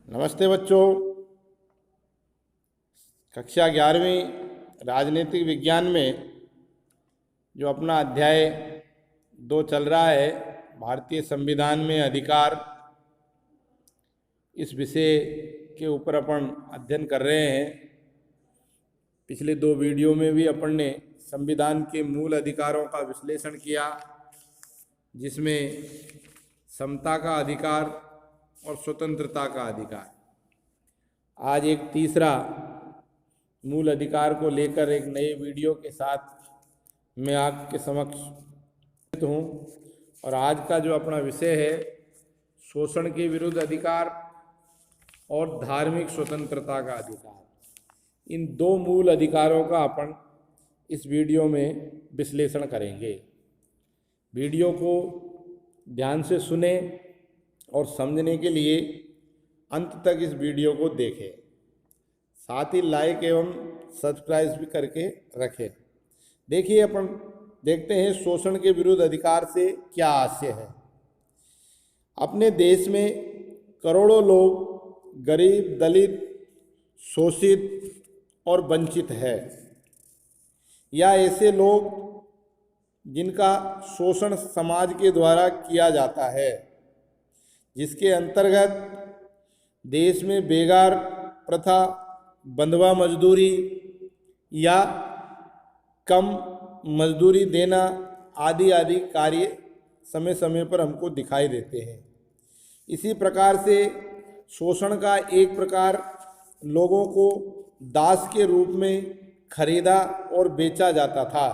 नमस्ते बच्चों। कक्षा 11वीं राजनीतिक विज्ञान में जो अपना अध्याय 2 चल रहा है, भारतीय संविधान में अधिकार, इस विषय के ऊपर अपन अध्ययन कर रहे हैं। पिछले 2 वीडियो में भी अपन ने संविधान के मूल अधिकारों का विश्लेषण किया, जिसमें समता का अधिकार और स्वतंत्रता का अधिकार। आज एक तीसरा मूल अधिकार को लेकर एक नए वीडियो के साथ मैं आपके समक्ष हूँ। और आज का जो अपना विषय है, शोषण के विरुद्ध अधिकार और धार्मिक स्वतंत्रता का अधिकार। इन 2 मूल अधिकारों का अपन इस वीडियो में विश्लेषण करेंगे। वीडियो को ध्यान से सुने और समझने के लिए अंत तक इस वीडियो को देखें। साथ ही लाइक एवं सब्सक्राइब भी करके रखें। देखिए, अपन देखते हैं शोषण के विरुद्ध अधिकार से क्या आशय है। अपने देश में करोड़ों लोग गरीब, दलित, शोषित और वंचित है, या ऐसे लोग जिनका शोषण समाज के द्वारा किया जाता है, जिसके अंतर्गत देश में बेगार प्रथा, बंधुआ मजदूरी या कम मजदूरी देना आदि आदि कार्य समय समय पर हमको दिखाई देते हैं। इसी प्रकार से शोषण का एक प्रकार लोगों को दास के रूप में खरीदा और बेचा जाता था,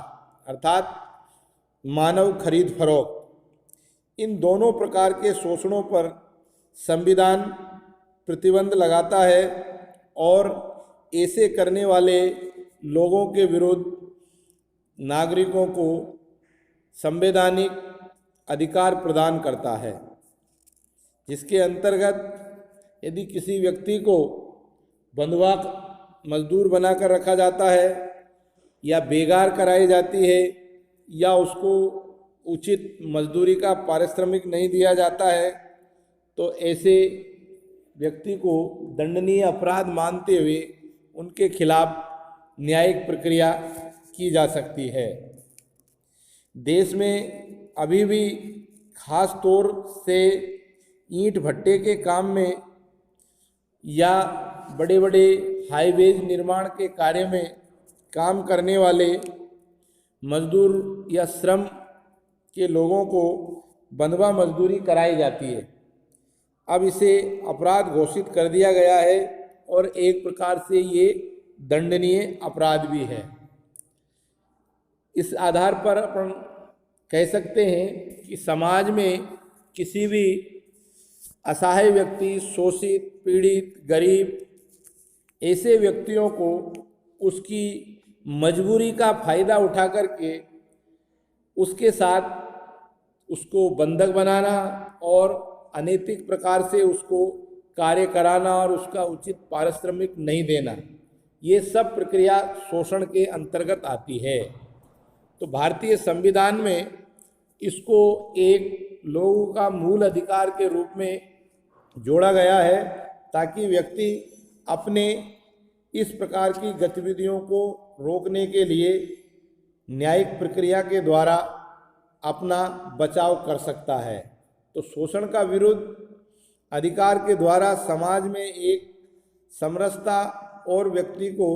अर्थात मानव खरीद फरोख्त। इन दोनों प्रकार के शोषणों पर संविधान प्रतिबंध लगाता है और ऐसे करने वाले लोगों के विरुद्ध नागरिकों को संवैधानिक अधिकार प्रदान करता है, जिसके अंतर्गत यदि किसी व्यक्ति को बंधुआ मजदूर बनाकर रखा जाता है या बेगार कराई जाती है या उसको उचित मजदूरी का पारिश्रमिक नहीं दिया जाता है, तो ऐसे व्यक्ति को दंडनीय अपराध मानते हुए उनके खिलाफ न्यायिक प्रक्रिया की जा सकती है। देश में अभी भी खास तौर से ईंट भट्टे के काम में या बड़े बड़े हाईवेज निर्माण के कार्य में काम करने वाले मजदूर या श्रम के लोगों को बंधुआ मजदूरी कराई जाती है। अब इसे अपराध घोषित कर दिया गया है और एक प्रकार से ये दंडनीय अपराध भी है। इस आधार पर अपन कह सकते हैं कि समाज में किसी भी असहाय व्यक्ति, शोषित, पीड़ित, गरीब, ऐसे व्यक्तियों को उसकी मजबूरी का फायदा उठा करके उसके साथ उसको बंधक बनाना और अनैतिक प्रकार से उसको कार्य कराना और उसका उचित पारिश्रमिक नहीं देना, ये सब प्रक्रिया शोषण के अंतर्गत आती है। तो भारतीय संविधान में इसको एक लोगों का मूल अधिकार के रूप में जोड़ा गया है, ताकि व्यक्ति अपने इस प्रकार की गतिविधियों को रोकने के लिए न्यायिक प्रक्रिया के द्वारा अपना बचाव कर सकता है। तो शोषण का विरुद्ध अधिकार के द्वारा समाज में एक समरसता और व्यक्ति को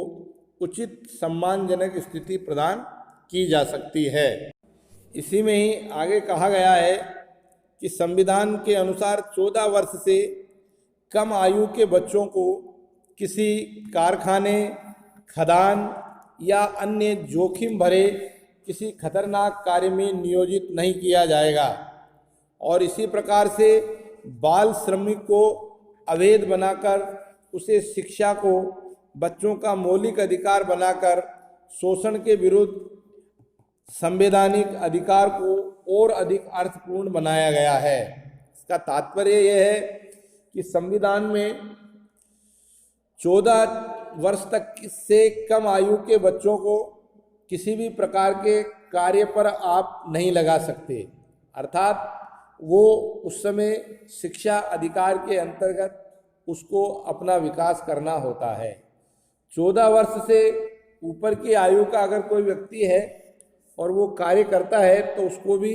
उचित सम्मानजनक स्थिति प्रदान की जा सकती है। इसी में ही आगे कहा गया है कि संविधान के अनुसार 14 वर्ष से कम आयु के बच्चों को किसी कारखाने, खदान या अन्य जोखिम भरे किसी खतरनाक कार्य में नियोजित नहीं किया जाएगा। और इसी प्रकार से बाल श्रमिक को अवैध बनाकर उसे शिक्षा को बच्चों का मौलिक अधिकार बनाकर शोषण के विरुद्ध संवैधानिक अधिकार को और अधिक अर्थपूर्ण बनाया गया है। इसका तात्पर्य यह है कि संविधान में 14 वर्ष तक से कम आयु के बच्चों को किसी भी प्रकार के कार्य पर आप नहीं लगा सकते, अर्थात वो उस समय शिक्षा अधिकार के अंतर्गत उसको अपना विकास करना होता है। 14 वर्ष से ऊपर की आयु का अगर कोई व्यक्ति है और वो कार्य करता है तो उसको भी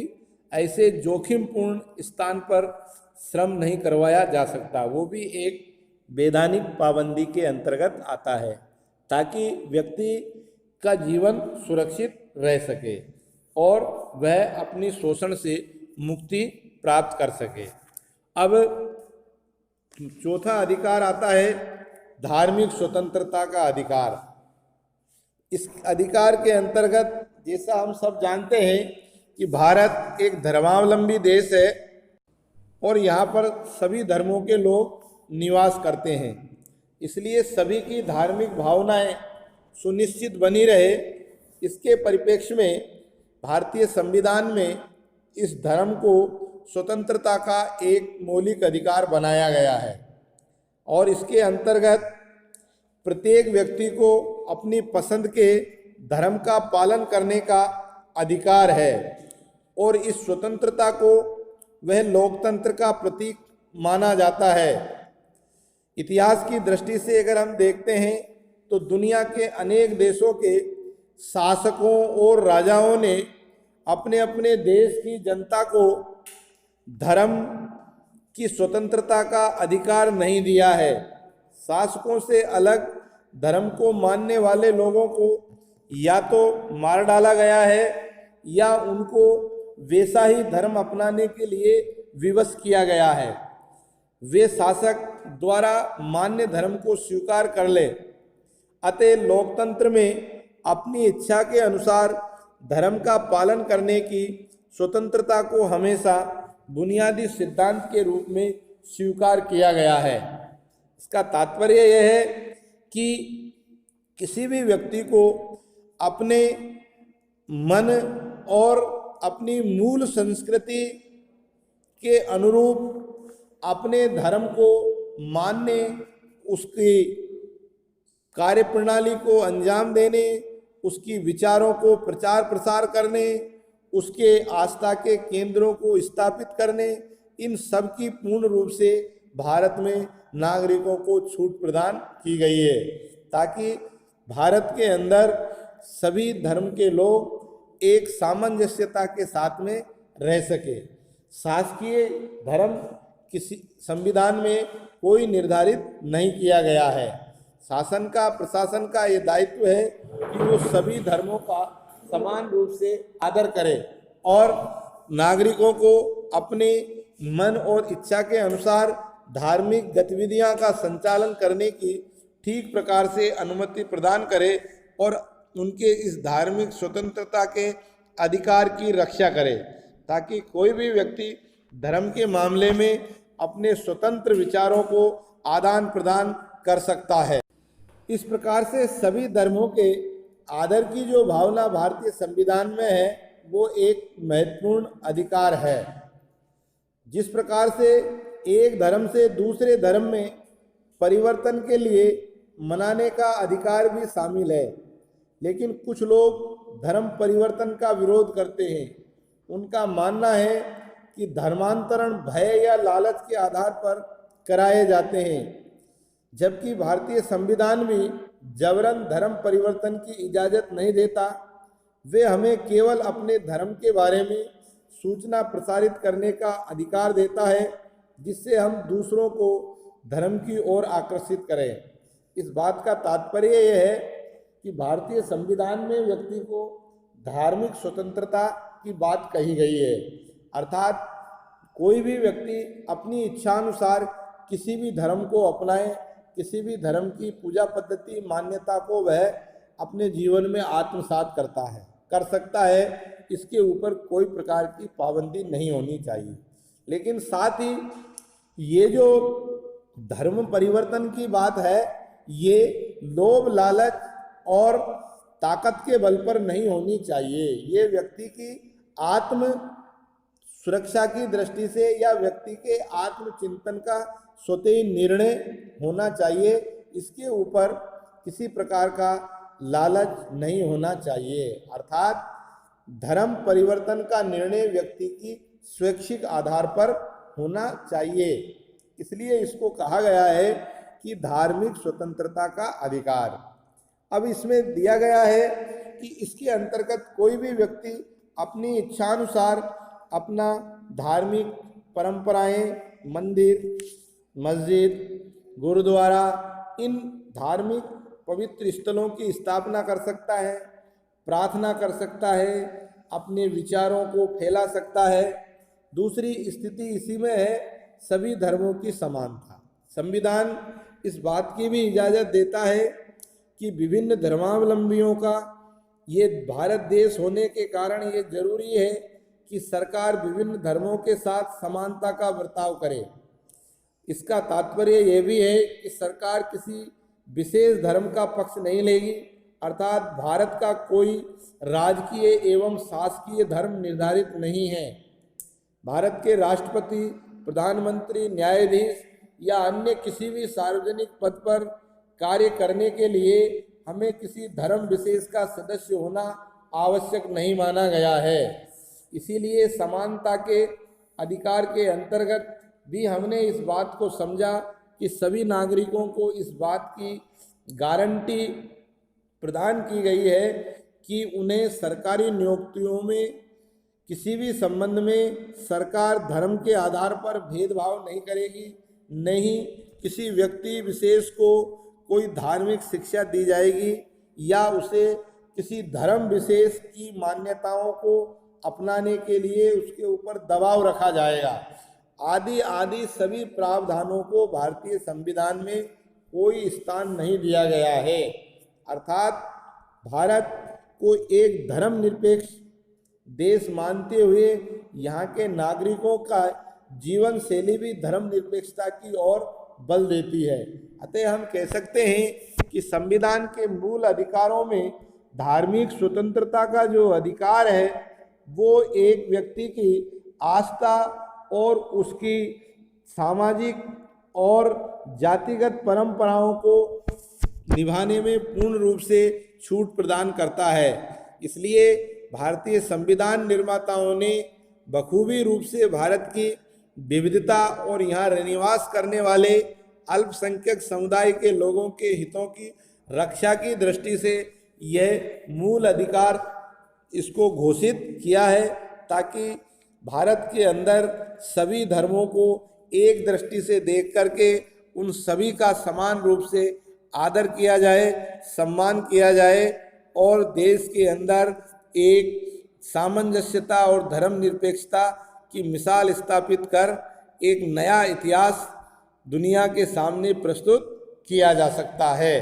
ऐसे जोखिमपूर्ण स्थान पर श्रम नहीं करवाया जा सकता, वो भी एक वैधानिक पाबंदी के अंतर्गत आता है, ताकि व्यक्ति का जीवन सुरक्षित रह सके और वह अपनी शोषण से मुक्ति प्राप्त कर सके। अब चौथा अधिकार आता है धार्मिक स्वतंत्रता का अधिकार। इस अधिकार के अंतर्गत जैसा हम सब जानते हैं कि भारत एक धर्मावलंबी देश है और यहाँ पर सभी धर्मों के लोग निवास करते हैं, इसलिए सभी की धार्मिक भावनाएं सुनिश्चित बनी रहे, इसके परिप्रेक्ष्य में भारतीय संविधान में इस धर्म को स्वतंत्रता का एक मौलिक अधिकार बनाया गया है और इसके अंतर्गत प्रत्येक व्यक्ति को अपनी पसंद के धर्म का पालन करने का अधिकार है और इस स्वतंत्रता को वह लोकतंत्र का प्रतीक माना जाता है। इतिहास की दृष्टि से अगर हम देखते हैं तो दुनिया के अनेक देशों के शासकों और राजाओं ने अपने अपने देश की जनता को धर्म की स्वतंत्रता का अधिकार नहीं दिया है। शासकों से अलग धर्म को मानने वाले लोगों को या तो मार डाला गया है या उनको वैसा ही धर्म अपनाने के लिए विवश किया गया है। वे शासक द्वारा मान्य धर्म को स्वीकार कर ले। अतः लोकतंत्र में अपनी इच्छा के अनुसार धर्म का पालन करने की स्वतंत्रता को हमेशा बुनियादी सिद्धांत के रूप में स्वीकार किया गया है। इसका तात्पर्य यह है कि किसी भी व्यक्ति को अपने मन और अपनी मूल संस्कृति के अनुरूप अपने धर्म को मानने, उसकी कार्यप्रणाली को अंजाम देने, उसकी विचारों को प्रचार प्रसार करने, उसके आस्था के केंद्रों को स्थापित करने, इन सब की पूर्ण रूप से भारत में नागरिकों को छूट प्रदान की गई है, ताकि भारत के अंदर सभी धर्म के लोग एक सामंजस्यता के साथ में रह सके। शासकीय धर्म किसी संविधान में कोई निर्धारित नहीं किया गया है। शासन का, प्रशासन का ये दायित्व है कि वो सभी धर्मों का समान रूप से आदर करे और नागरिकों को अपने मन और इच्छा के अनुसार धार्मिक गतिविधियां का संचालन करने की ठीक प्रकार से अनुमति प्रदान करे और उनके इस धार्मिक स्वतंत्रता के अधिकार की रक्षा करे, ताकि कोई भी व्यक्ति धर्म के मामले में अपने स्वतंत्र विचारों को आदान प्रदान कर सकता है। इस प्रकार से सभी धर्मों के आदर की जो भावना भारतीय संविधान में है वो एक महत्वपूर्ण अधिकार है। जिस प्रकार से एक धर्म से दूसरे धर्म में परिवर्तन के लिए मनाने का अधिकार भी शामिल है, लेकिन कुछ लोग धर्म परिवर्तन का विरोध करते हैं। उनका मानना है कि धर्मांतरण भय या लालच के आधार पर कराए जाते हैं, जबकि भारतीय संविधान भी जबरन धर्म परिवर्तन की इजाज़त नहीं देता। वे हमें केवल अपने धर्म के बारे में सूचना प्रसारित करने का अधिकार देता है, जिससे हम दूसरों को धर्म की ओर आकर्षित करें। इस बात का तात्पर्य यह है कि भारतीय संविधान में व्यक्ति को धार्मिक स्वतंत्रता की बात कही गई है, अर्थात कोई भी व्यक्ति अपनी इच्छानुसार किसी भी धर्म को अपनाए, किसी भी धर्म की पूजा पद्धति मान्यता को वह अपने जीवन में आत्मसात कर सकता है। इसके ऊपर कोई प्रकार की पाबंदी नहीं होनी चाहिए। लेकिन साथ ही ये जो धर्म परिवर्तन की बात है, ये लोभ लालच और ताकत के बल पर नहीं होनी चाहिए। ये व्यक्ति की आत्म सुरक्षा की दृष्टि से या व्यक्ति के आत्मचिंतन का स्वतः निर्णय होना चाहिए। इसके ऊपर किसी प्रकार का लालच नहीं होना चाहिए, अर्थात धर्म परिवर्तन का निर्णय व्यक्ति की स्वैच्छिक आधार पर होना चाहिए। इसलिए इसको कहा गया है कि धार्मिक स्वतंत्रता का अधिकार। अब इसमें दिया गया है कि इसके अंतर्गत कोई भी व्यक्ति अपनी इच्छानुसार अपना धार्मिक परंपराएं, मंदिर, मस्जिद, गुरुद्वारा, इन धार्मिक पवित्र स्थलों की स्थापना कर सकता है, प्रार्थना कर सकता है, अपने विचारों को फैला सकता है। दूसरी स्थिति इसी में है सभी धर्मों की समानता। संविधान इस बात की भी इजाज़त देता है कि विभिन्न धर्मावलंबियों का ये भारत देश होने के कारण ये जरूरी है कि सरकार विभिन्न धर्मों के साथ समानता का बर्ताव करे। इसका तात्पर्य यह भी है कि सरकार किसी विशेष धर्म का पक्ष नहीं लेगी, अर्थात भारत का कोई राजकीय एवं शासकीय धर्म निर्धारित नहीं है। भारत के राष्ट्रपति, प्रधानमंत्री, न्यायाधीश या अन्य किसी भी सार्वजनिक पद पर कार्य करने के लिए हमें किसी धर्म विशेष का सदस्य होना आवश्यक नहीं माना गया है। इसीलिए समानता के अधिकार के अंतर्गत भी हमने इस बात को समझा कि सभी नागरिकों को इस बात की गारंटी प्रदान की गई है कि उन्हें सरकारी नियुक्तियों में किसी भी संबंध में सरकार धर्म के आधार पर भेदभाव नहीं करेगी, नहीं किसी व्यक्ति विशेष को कोई धार्मिक शिक्षा दी जाएगी या उसे किसी धर्म विशेष की मान्यताओं को अपनाने के लिए उसके ऊपर दबाव रखा जाएगा। आदि आदि सभी प्रावधानों को भारतीय संविधान में कोई स्थान नहीं दिया गया है। अर्थात भारत को एक धर्मनिरपेक्ष देश मानते हुए यहाँ के नागरिकों का जीवन शैली भी धर्मनिरपेक्षता की ओर बल देती है। अतः हम कह सकते हैं कि संविधान के मूल अधिकारों में धार्मिक स्वतंत्रता का जो अधिकार है वो एक व्यक्ति की आस्था और उसकी सामाजिक और जातिगत परंपराओं को निभाने में पूर्ण रूप से छूट प्रदान करता है। इसलिए भारतीय संविधान निर्माताओं ने बखूबी रूप से भारत की विविधता और यहाँ निवास करने वाले अल्पसंख्यक समुदाय के लोगों के हितों की रक्षा की दृष्टि से यह मूल अधिकार इसको घोषित किया है, ताकि भारत के अंदर सभी धर्मों को एक दृष्टि से देख करके उन सभी का समान रूप से आदर किया जाए, सम्मान किया जाए और देश के अंदर एक सामंजस्यता और धर्मनिरपेक्षता की मिसाल स्थापित कर एक नया इतिहास दुनिया के सामने प्रस्तुत किया जा सकता है।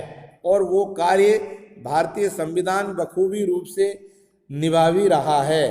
और वो कार्य भारतीय संविधान बखूबी रूप से निभा भी रहा है।